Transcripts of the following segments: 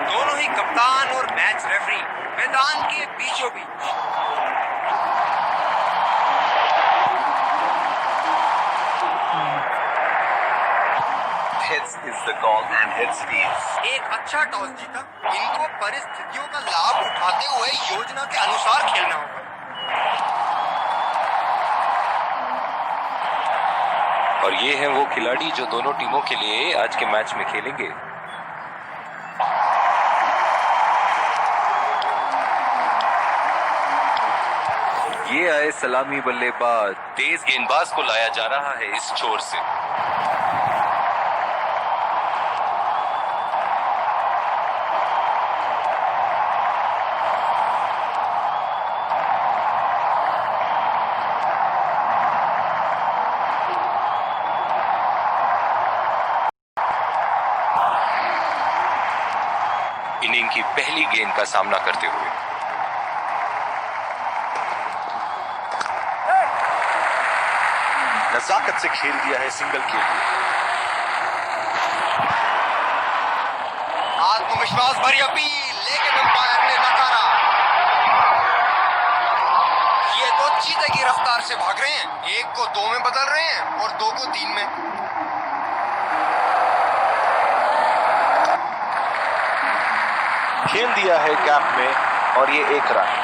दोनों ही कप्तान और मैच रेफरी मैदान के बीचों बीच। Heads is the call and heads leads. एक अच्छा टॉस जीता। इनको परिस्थितियों का लाभ उठाते हुए योजना के अनुसार खेलना होगा। और ये हैं वो खिलाड़ी जो दोनों टीमों के लिए आज के मैच में खेलेंगे। ये आए सलामी बल्लेबाज। तेज गेंदबाज को लाया जा रहा है इस छोर से। इनिंग की पहली गेंद का सामना करते हुए नजाकत से खेल दिया है सिंगल के लिए। आत्मविश्वास भरी अपील, लेकिन अंपायर ने नकारा। ये तो चीते की रफ्तार से भाग रहे हैं। एक को 2 में बदल रहे हैं और 2 को 3 में। खेल दिया है गैप में और ये 1 रन।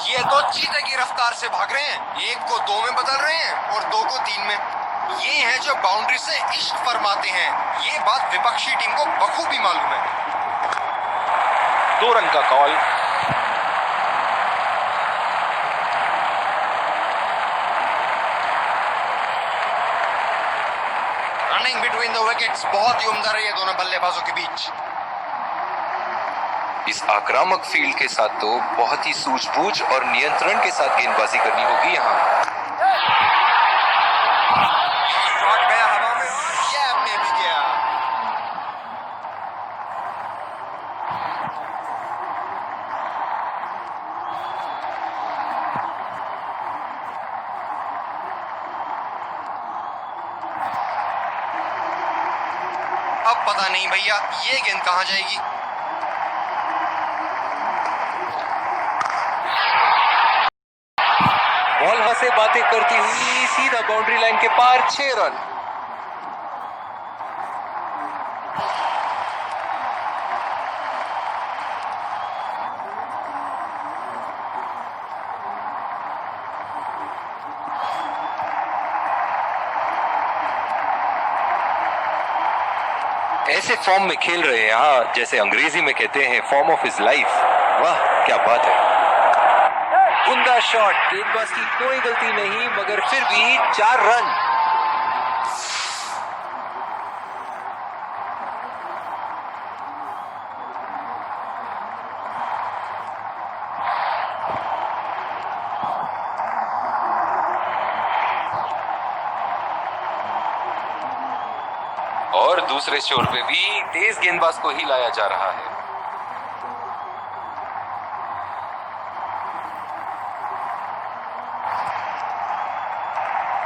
ये तो चीते की रफ्तार से भाग रहे हैं। एक को 2 में बदल रहे हैं और 2 को 3 में। ये हैं जो बाउंड्री से इश्क फरमाते हैं। ये बात विपक्षी टीम को बखूबी मालूम है। 2 रन का call. Running between the wickets बहुत ही उम्दा रही है दोनों बल्लेबाजों के बीच। इस आक्रामक फील्ड के साथ तो बहुत ही सूझबूझ और नियंत्रण के साथ गेंदबाजी करनी होगी यहाँ। शॉट गया हवा में और गैप में भी गया। अब पता नहीं भैया ये गेंद कहां जाएगी। बॉल से बातें करती हुई सीधा बाउंड्री लाइन के पार 6 रन। ऐसे फॉर्म में खेल रहे हैं यहाँ, जैसे अंग्रेजी में कहते हैं फॉर्म ऑफ हिज लाइफ। वाह क्या बात है। उम्दा शॉट, गेंदबाज की कोई गलती नहीं, मगर फिर भी 4 रन। और दूसरे छोर पे भी तेज गेंदबाज को ही लाया जा रहा है।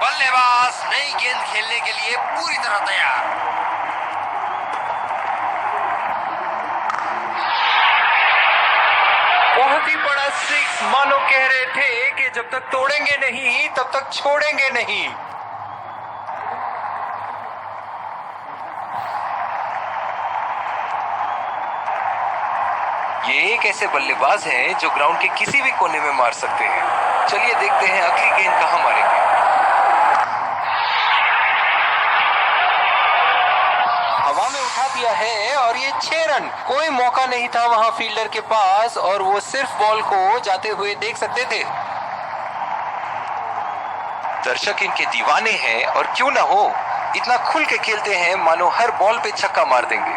बल्लेबाज नई गेंद खेलने के लिए पूरी तरह तैयार। बहुत ही बड़ा 6, मानो कह रहे थे कि जब तक तोड़ेंगे नहीं तब तक छोड़ेंगे नहीं। ये एक ऐसे बल्लेबाज हैं जो ग्राउंड के किसी भी कोने में मार सकते हैं। चलिए देखते हैं अगली गेंद कहां मारेंगे। हवा में उठा दिया है और ये 6 रन। कोई मौका नहीं था वहां फील्डर के पास और वो सिर्फ बॉल को जाते हुए देख सकते थे। दर्शक इनके दीवाने हैं और क्यों ना हो, इतना खुल के खेलते हैं मानो हर बॉल पे छक्का मार देंगे।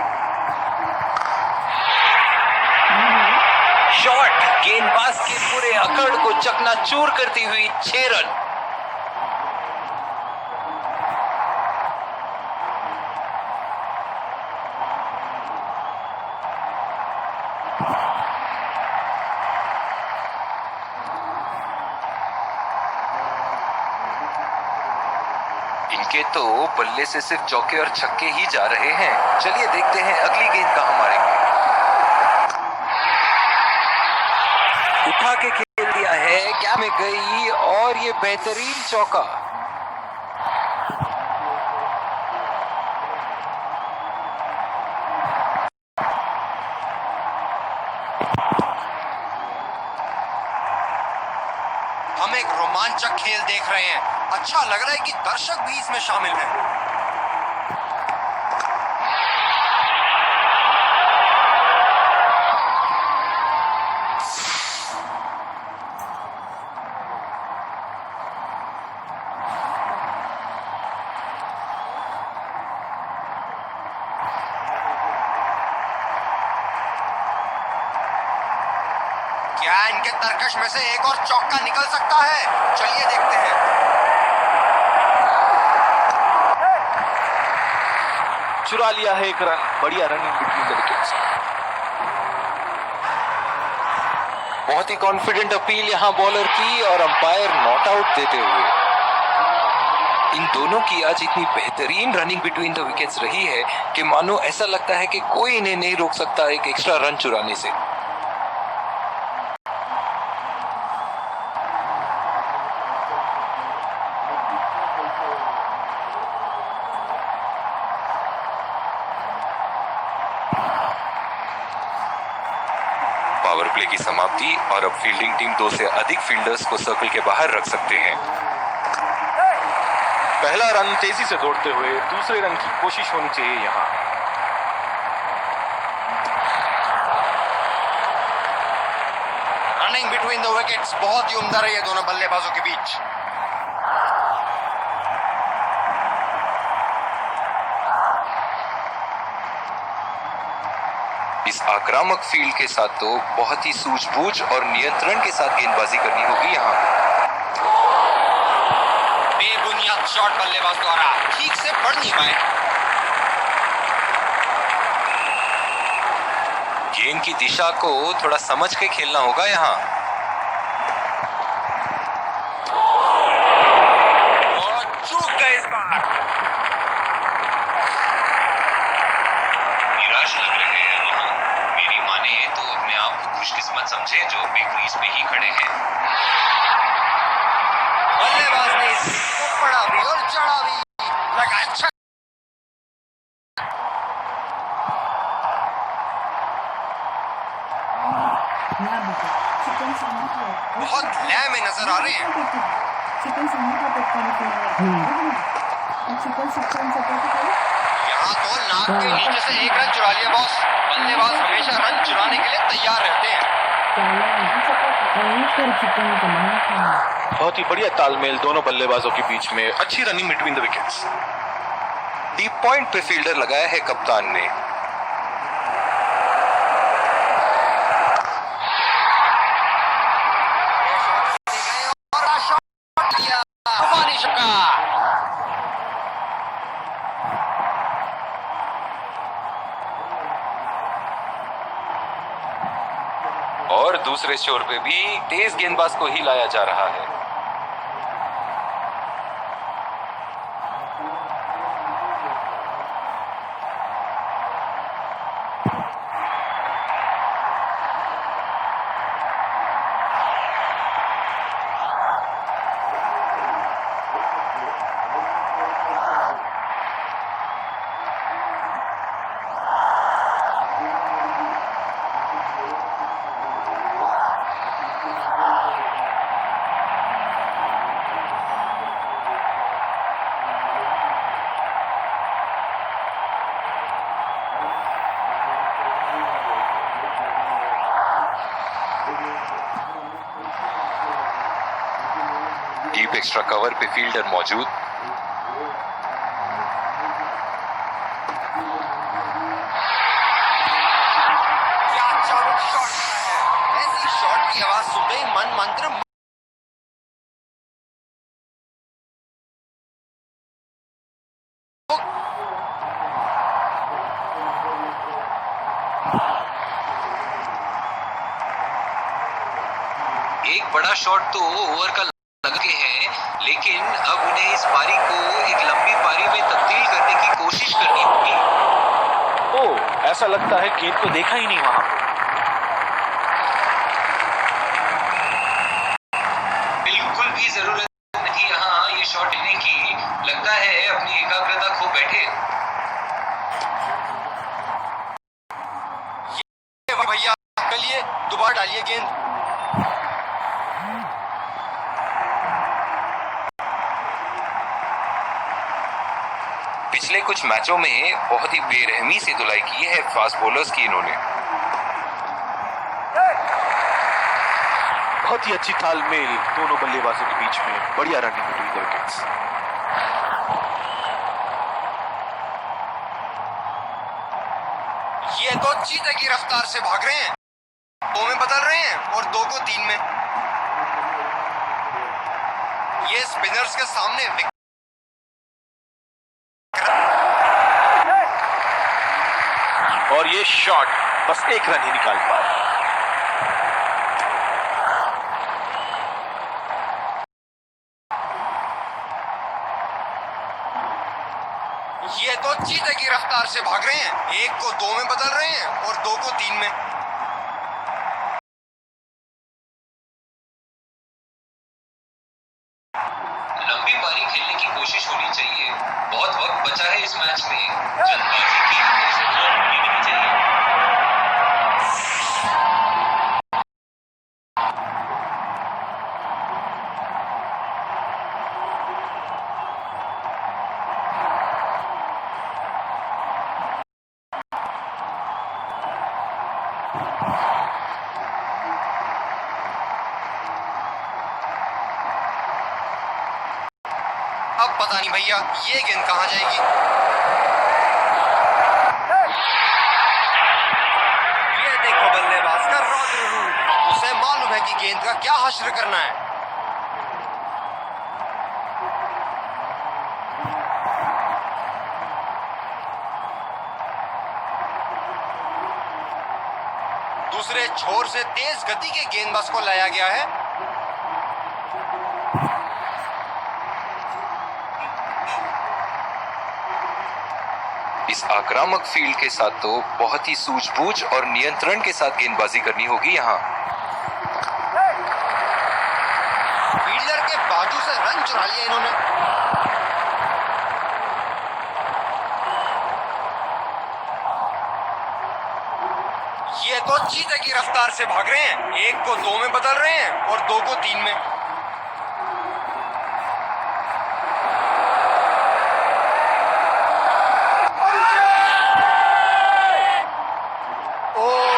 शॉट गेंदबाज के पूरे अकड़ को चकनाचूर करती हुई 6 रन। इनके तो बल्ले से सिर्फ चौके और छक्के ही जा रहे हैं। चलिए देखते हैं अगली गेंद कहां मारेंगे। उठा के खेल दिया है, क्या में गई और ये बेहतरीन चौका। हम एक रोमांचक खेल देख रहे हैं। अच्छा लग रहा है कि दर्शक भी इसमें शामिल हैं। क्या इनके तरकश में से एक और चौका निकल सकता है? चलिए देखते हैं। चुरा लिया है एक रन। बढ़िया run in between the wickets. बहुत ही कॉन्फिडेंट अपील यहां बॉलर की और अंपायर नॉट आउट देते हुए। इन दोनों की आज इतनी बेहतरीन रनिंग बिटवीन द विकेट्स रही है कि मानो ऐसा लगता है कि कोई इन्हें नहीं रोक सकता एक एक्स्ट्रा रन चुराने से। पावर प्ले की समाप्ति और अब फील्डिंग टीम 2 से अधिक फील्डर्स को सर्कल के बाहर रख सकते हैं। पहला रन तेजी से दौड़ते हुए दूसरे रन की कोशिश होनी चाहिए यहां। रनिंग बिटवीन द विकेट्स बहुत ही उम्दा रही है दोनों बल्लेबाजों के बीच। इस आक्रामक फील्ड के साथ तो बहुत ही सूझबूझ और नियंत्रण के साथ गेंदबाजी करनी होगी यहां। बेबुनियाद शॉट बल्लेबाज द्वारा ठीक से पड़ नहीं पाए। गेंद की दिशा को थोड़ा समझ के खेलना होगा यहां। और चूक गए इस बार। निराश लग रहे हैं वहां। मेरी माने तो अपने आप को खुशकिस्मत समझे जो अपने क्रीज पे ही खड़े हैं। बल्लेबाज ने इस को पड़ा भी और चढ़ा भी। लगा अच्छा। बहुत लय में नजर आ रहे हैं। यहाँ तो नाक के नीचे से एक रन चुरा लिया बॉस। बल्लेबाज हमेशा रन चुराने के लिए तैयार रहते हैं। बहुत ही बढ़िया तालमेल दोनों बल्लेबाजों के बीच में। अच्छी running between the wickets. Deep point पे फील्डर लगाया है कप्तान ने। और शॉट किया। तूफानी छक्का। और दूसरे छोर पे भी तेज गेंदबाज को ही लाया जा रहा है। एक एक्स्ट्रा कवर पे फील्डर मौजूद। क्या चाबुक शॉट है! ऐसी शॉट की आवाज सुनते ही मन मंत्र एक बड़ा शॉट तो ओवर का लगे हैं, लेकिन अब उन्हें इस पारी को एक लंबी पारी में तब्दील करने की कोशिश करनी होगी। ओह, ऐसा लगता है गेंद को देखा ही नहीं वहां। बिल्कुल भी जरूरत नहीं यहाँ ये शॉट लेने की, लगता है अपनी एकाग्रता खो बैठे। ये भैया चलिए दोबारा डालिए गेंद। पिछले कुछ मैचों में बहुत ही बेरहमी से धुलाई की है फास्ट बॉलर्स की इन्होंने। बहुत ही अच्छी तालमेल दोनों बल्लेबाजों के बीच में, बढ़िया रनिंग बिटवीन द विकेट्स। ये तो चीते की रफ्तार से भाग रहे हैं, 2 में बदल रहे हैं और 2 को 3 में। ये स्पिनर्स के सामने और ये शॉट बस एक रन ही निकाल पाया। ये तो चीते की रफ्तार से भाग रहे हैं, 1 को 2 में बदल रहे हैं और 2 को 3 में। लंबी पारी खेलने की कोशिश होनी चाहिए, बहुत वक्त बचा है इस मैच में। जल्दबाजी की जरूरत नहीं होनी चाहिए। अब पता नहीं भैया ये गेंद कहां जाएगी। ये देखो बल्लेबाज का रौद्र रूप, उसे मालूम है कि गेंद का क्या हश्र करना है। दूसरे छोर से तेज गति के गेंदबाज को लाया गया है। इस आक्रामक फील्ड के साथ तो बहुत ही सूझबूझ और नियंत्रण के साथ गेंदबाजी करनी होगी यहाँ। फील्डर के बाजू से रन चुरा लिया इन्होंने। ये तो चीते की रफ्तार से भाग रहे हैं, 1 को 2 में बदल रहे हैं और 2 को 3 में।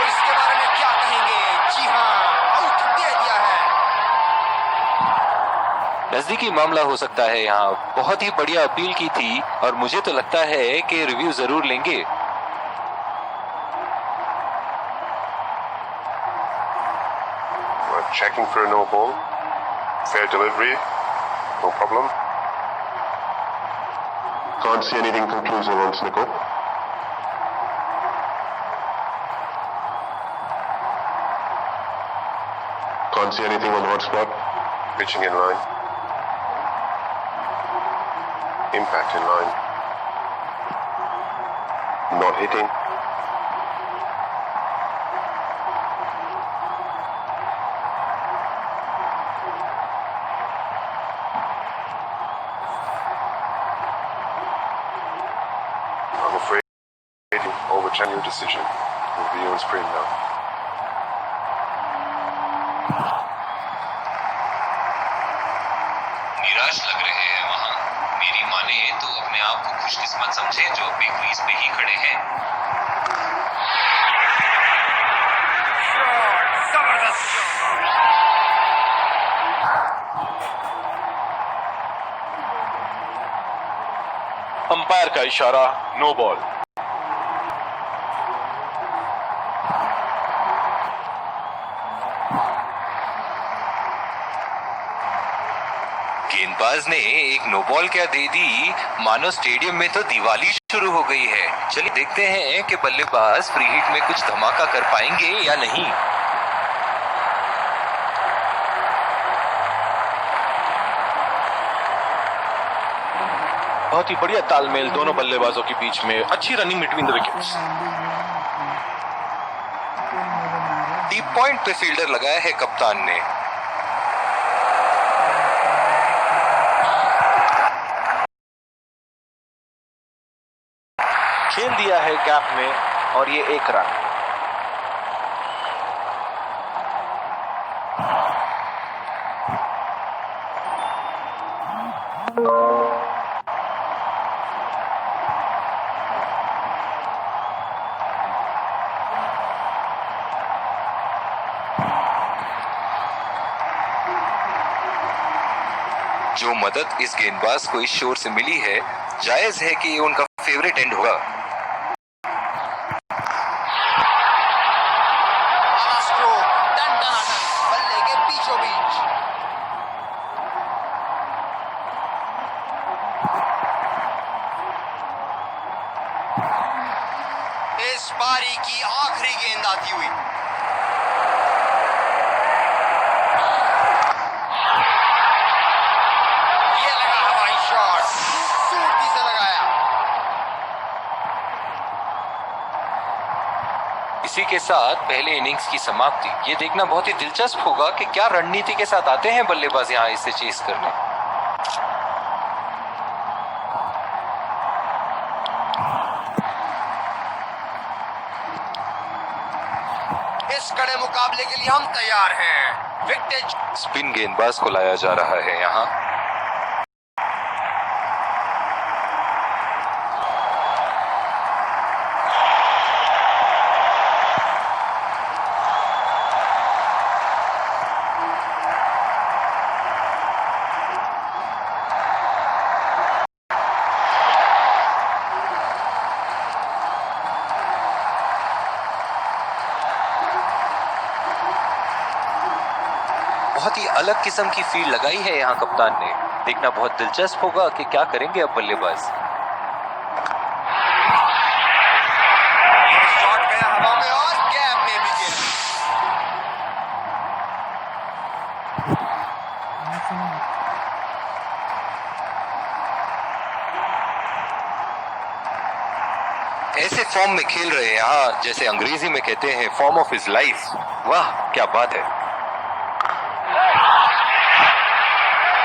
इसके बारे में क्या कहेंगे? जी हाँ, आउट दे दिया है। नजदीकी मामला हो सकता है यहाँ। बहुत ही बढ़िया अपील की थी और मुझे तो लगता है कि रिव्यू जरूर लेंगे। Checking for a no ball. Fair delivery. No problem. Can't see anything conclusive on Snicko. Can't see anything on hot spot. Pitching in line. Impact in line. Not hitting. I'm afraid to overturn your decision. Will be on screen now. निराश लग रहे हैं वहाँ। मेरी माने तो अपने आप को खुशकिस्मत समझे जो अपने क्रीज पे ही खड़े हैं। जबरदस्त अंपायर का इशारा, नो बॉल। गेंदबाज ने एक नो बॉल क्या दे दी, मानो स्टेडियम में तो दिवाली शुरू हो गई है। चलिए देखते हैं कि बल्लेबाज फ्री हिट में कुछ धमाका कर पाएंगे या नहीं। बहुत ही बढ़िया तालमेल दोनों बल्लेबाजों के बीच में, अच्छी running between the wickets. Deep point पे फील्डर लगाया है कप्तान ने। खेल दिया है गैप में और ये 1 रन। जो मदद इस गेंदबाज को इस शोर से मिली है, जायज है कि ये उनका फेवरेट एंड होगा। बल्ले के बीचों बीच। इस पारी की आखिरी गेंद आती हुई। ये लगा हवाई शॉट, खूबसूरती से लगाया। इसी के साथ पहले इनिंग्स की समाप्ति। ये देखना बहुत ही दिलचस्प होगा कि क्या रणनीति के साथ आते हैं बल्लेबाज यहां इसे चेस करने। इस कड़े मुकाबले के लिए हम तैयार हैं। विकेट। स्पिन गेंदबाज को लाया जा रहा है यहां। बहुत ही अलग किस्म की फील्ड लगाई है यहां कप्तान ने। देखना बहुत दिलचस्प होगा कि क्या करेंगे अब बल्लेबाज। शॉट गया हवा में और गैप में भी गिरा। ऐसे फॉर्म में खेल रहे हैं यहाँ, जैसे अंग्रेजी में कहते हैं फॉर्म ऑफ हिज लाइफ। वाह क्या बात है।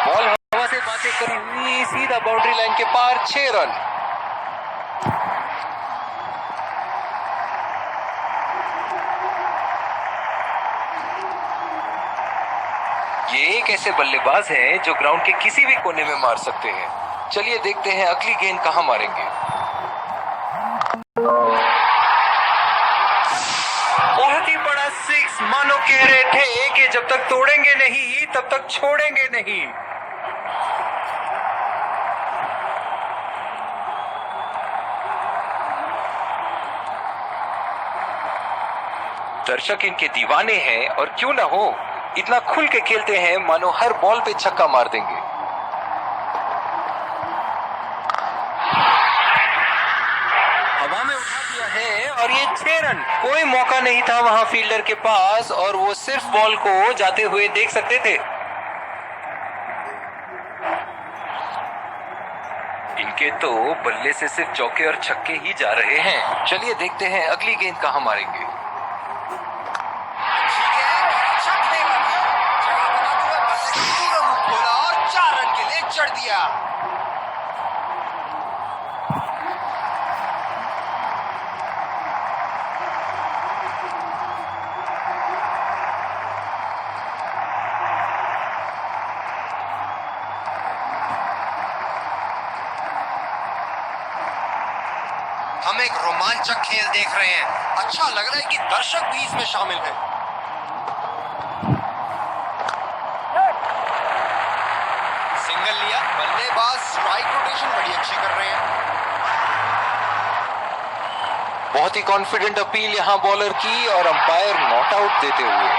बॉल हवा से बातें करी हुई सीधा बाउंड्री लाइन के पार, 6 रन। ये एक ऐसे बल्लेबाज हैं जो ग्राउंड के किसी भी कोने में मार सकते हैं। चलिए देखते हैं अगली गेंद कहां मारेंगे। बहुत ही बड़ा 6, मानो कह रहे थे कि जब तक तोड़ेंगे नहीं तब तक छोड़ेंगे नहीं। दर्शक इनके दीवाने हैं और क्यों ना हो, इतना खुल के खेलते हैं मानो हर बॉल पे छक्का मार देंगे। हवा में उठा दिया है और ये 6 रन। कोई मौका नहीं था वहां फील्डर के पास और वो सिर्फ बॉल को जाते हुए देख सकते थे। इनके तो बल्ले से सिर्फ चौके और छक्के ही जा रहे हैं। चलिए देखते हैं अगली गेंद कहां मारेंगे। और 4 रन के लिए चढ़ दिया। हम एक रोमांचक खेल देख रहे हैं। अच्छा लग रहा है कि दर्शक भी इसमें शामिल हैं। सिंगल लिया, बल्लेबाज स्ट्राइक रोटेशन बड़ी अच्छी कर रहे हैं। बहुत ही कॉन्फिडेंट अपील यहां बॉलर की और अंपायर नॉट आउट देते हुए।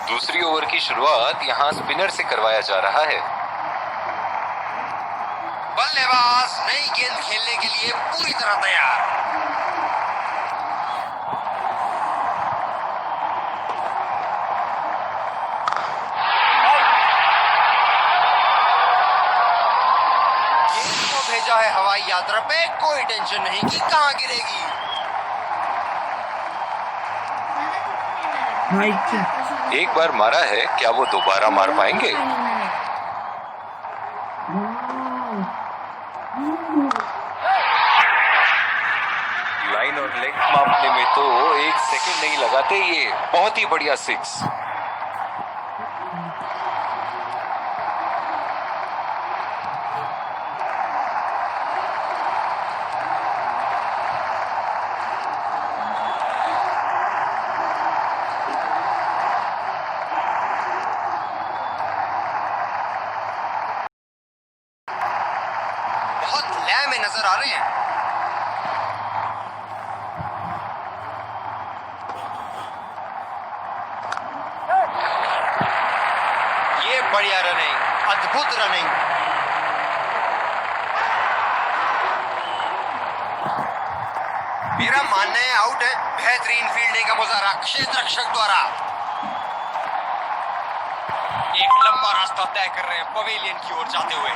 दूसरी ओवर की शुरुआत यहां स्पिनर से करवाया जा रहा है। बल्लेबाज नई गेंद खेलने के लिए पूरी तरह तैयार। गेंद को भेजा है हवाई यात्रा पे, कोई टेंशन नहीं कि कहां गिरेगी। एक बार मारा है, क्या वो दोबारा मार पाएंगे? लाइन और लेग मापने में तो एक सेकंड नहीं लगाते ये। बहुत ही बढ़िया सिक्स। बहुत लय में नजर आ रहे हैं। ये बढ़िया रनिंग, अद्भुत रनिंग। मेरा मानना है आउट है। बेहतरीन फील्डिंग का मुजाहरा क्षेत्र रक्षक द्वारा। एक लंबा रास्ता तय कर रहे हैं पवेलियन की ओर जाते हुए।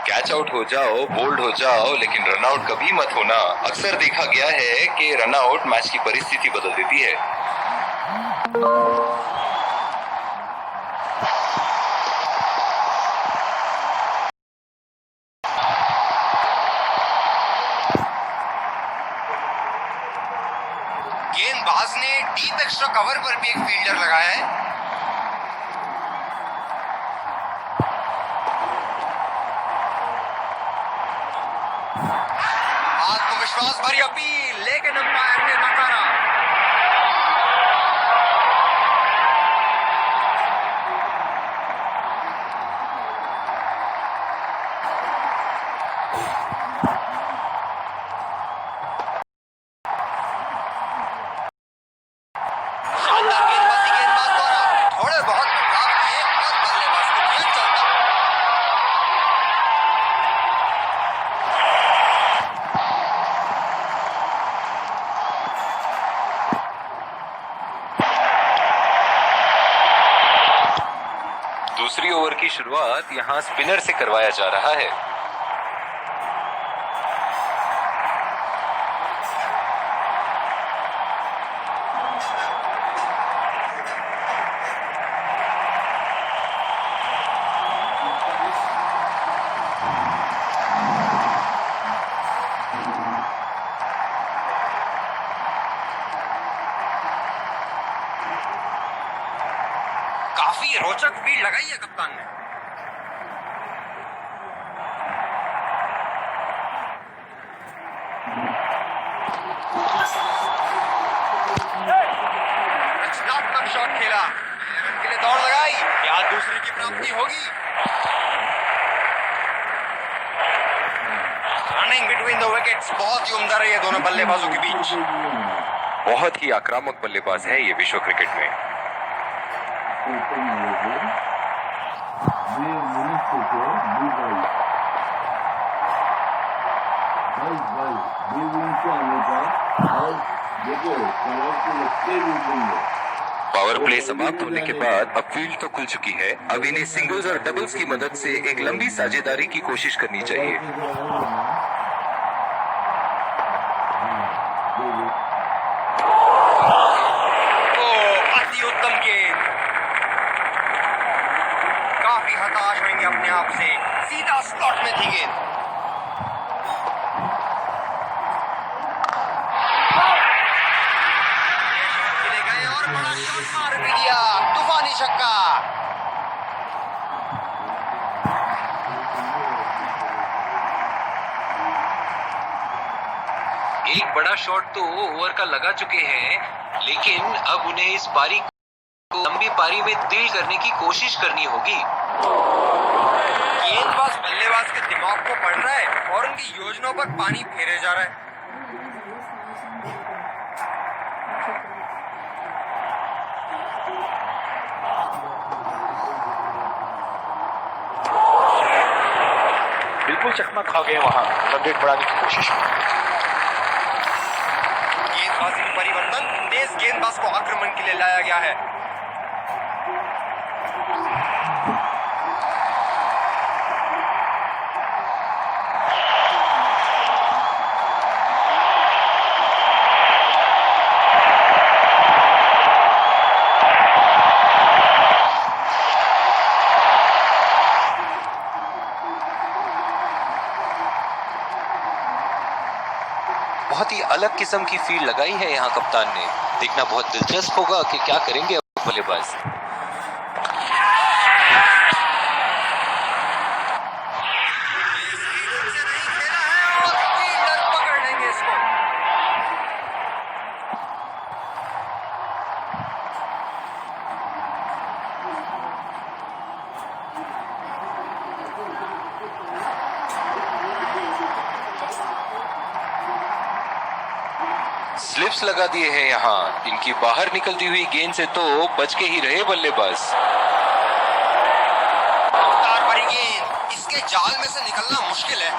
कैच आउट हो जाओ, बोल्ड हो जाओ, लेकिन रन आउट कभी मत होना। अक्सर देखा गया है कि रन आउट मैच की परिस्थिति बदल देती है। गेंदबाज ने डीप एक्स्ट्रा कवर पर भी एक फील्डर लगाया है। आत्मविश्वास भरी अपील, लेकिन अंपायर ने नकारा। शानदार गेंदबाजी गेंदबाज द्वारा। थोड़े बहुत बदलाव किए और बल्लेबाज को किया चलता। दूसरी ओवर की शुरुआत यहां स्पिनर से करवाया जा रहा है। काफी रोचक फील्ड लगाई है कप्तान ने। रचनात्मक शॉट खेला, रन के लिए दौड़ लगाई। क्या दूसरे की प्राप्ति होगी? रनिंग बिटवीन द विकेट्स बहुत ही उम्दा रही है दोनों बल्लेबाजों के बीच। बहुत ही आक्रामक बल्लेबाज है ये विश्व क्रिकेट में। पावर प्ले समाप्त होने के बाद अब फील्ड तो खुल चुकी है। अब इन्हें सिंगल्स और डबल्स की मदद से एक लंबी साझेदारी की कोशिश करनी चाहिए। अति उत्तम गेंद। काफी हताश होंगे अपने आप से। सीधा स्लॉट में थी गेंद। खेले गए और बड़ा शॉट मार भी दिया। तूफानी छक्का। एक बड़ा शॉट तो ओवर का लगा चुके हैं, लेकिन अब उन्हें इस पारी को लंबी पारी में तब्दील करने की कोशिश करनी होगी। गेंदबाज बल्लेबाज के दिमाग को पढ़ रहा है और उनकी योजनाओं पर पानी फेरे जा रहा है। बिल्कुल चकमा खा गए वहां रन रेट बढ़ाने की कोशिश में। गेंदबाजी में परिवर्तन, तेज गेंदबाज को आक्रमण के लिए लाया गया है। बहुत ही अलग किस्म की फील्ड लगाई है यहाँ कप्तान ने। देखना बहुत दिलचस्प होगा कि क्या करेंगे बल्लेबाज। पकड़ लेंगे इसको। स्लिप्स लगा दिए हैं यहाँ। इनकी बाहर निकलती हुई गेंद से तो बच के ही रहे बल्लेबाज। तार भरी गेंद, इसके जाल में से निकलना मुश्किल है।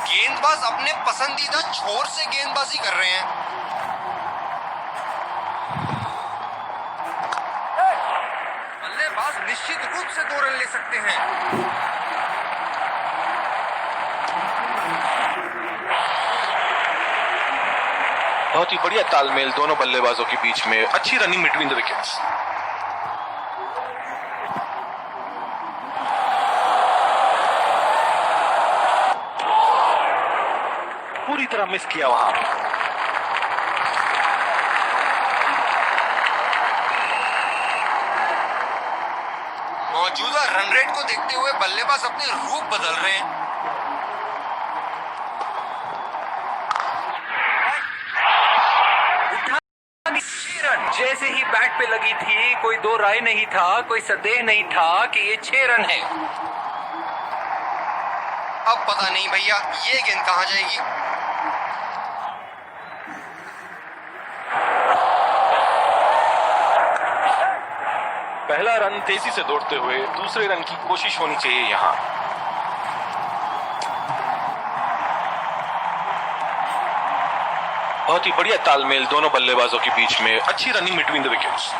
गेंदबाज अपने पसंदीदा छोर से गेंदबाजी कर रहे हैं। बल्लेबाज निश्चित रूप से 2 रन ले सकते हैं। बहुत ही बढ़िया तालमेल दोनों बल्लेबाजों के बीच में, अच्छी रनिंग बिटवीन द विकेट्स। पूरी तरह मिस किया वहां। मौजूदा रन रेट को देखते हुए बल्लेबाज अपने रूप बदल रहे हैं। जैसे ही बैट पे लगी थी, कोई 2 राय नहीं था, कोई संदेह नहीं था कि ये 6 रन है। अब पता नहीं भैया ये गेंद कहां जाएगी। पहला रन तेजी से दौड़ते हुए दूसरे रन की कोशिश होनी चाहिए यहां। बहुत ही बढ़िया तालमेल दोनों बल्लेबाजों के बीच में, अच्छी रनिंग बिटवीन द विकेट्स।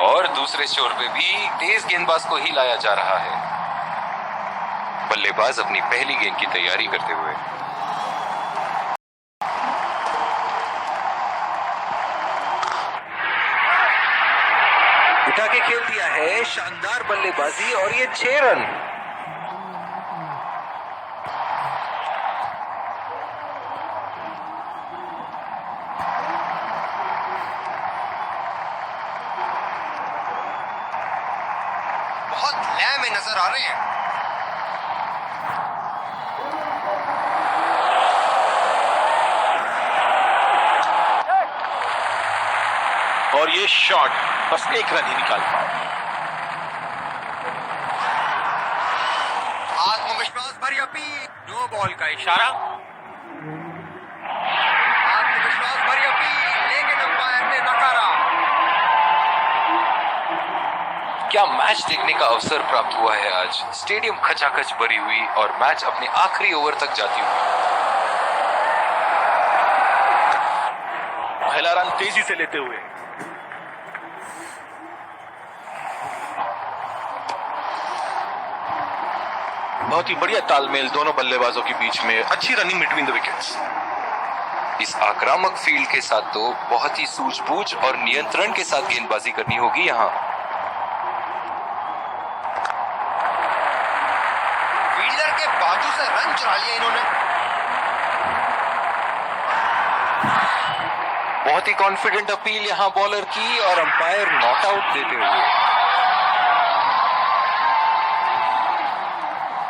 और दूसरे छोर पे भी तेज गेंदबाज को ही लाया जा रहा है। बल्लेबाज अपनी पहली गेंद की तैयारी करते हुए। उठा के खेल दिया है, शानदार बल्लेबाजी और ये 6 रन। बहुत लय में नजर आ रहे हैं। और ये शॉट बस 1 रन ही निकाल पाए। आत्मविश्वास भरी अपील, नो बॉल का इशारा। आत्मविश्वास भरी अपील, लेकिन अंपायर ने नकारा। क्या मैच देखने का अवसर प्राप्त हुआ है आज। स्टेडियम खचाखच भरी हुई और मैच अपने आखिरी ओवर तक जाती हुई। पहला रन तेजी से लेते हुए। बहुत ही बढ़िया तालमेल दोनों बल्लेबाजों के बीच में, अच्छी रनिंग बिटवीन द विकेट्स। इस आक्रामक फील्ड के साथ तो बहुत ही सूझबूझ और नियंत्रण के साथ गेंदबाजी करनी होगी यहाँ। फील्डर के बाजू से रन चुरा लिया इन्होंने। बहुत ही कॉन्फिडेंट अपील यहाँ बॉलर की और अंपायर नॉट आउट देते हुए।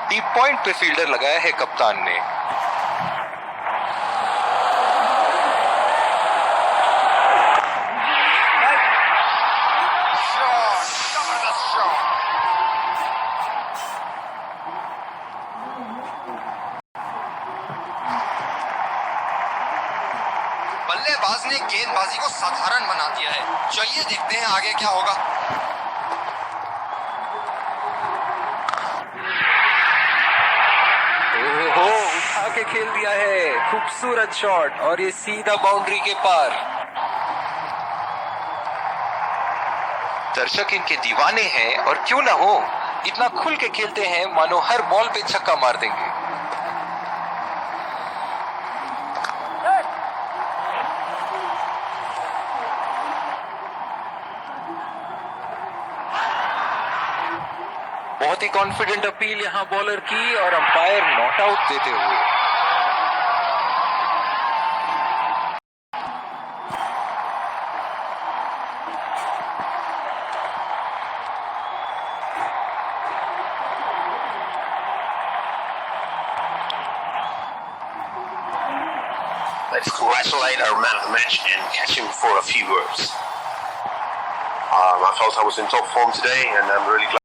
डीप पॉइंट पे फील्डर लगाया है कप्तान ने। बल्लेबाज ने गेंदबाजी को साधारण बना दिया है। चलिए देखते हैं आगे क्या होगा। ओहो, उठा के खेल दिया है। खूबसूरत शॉट और ये सीधा बाउंड्री के पार। दर्शक इनके दीवाने हैं और क्यों ना हो, इतना खुल के खेलते हैं मानो हर बॉल पे छक्का मार देंगे। बहुत ही कॉन्फिडेंट अपील यहां बॉलर की और अंपायर नॉट आउट देते हुए। Let's congratulate our man of the match and catch him for a few words. I felt I was in top form today, and I'm really glad.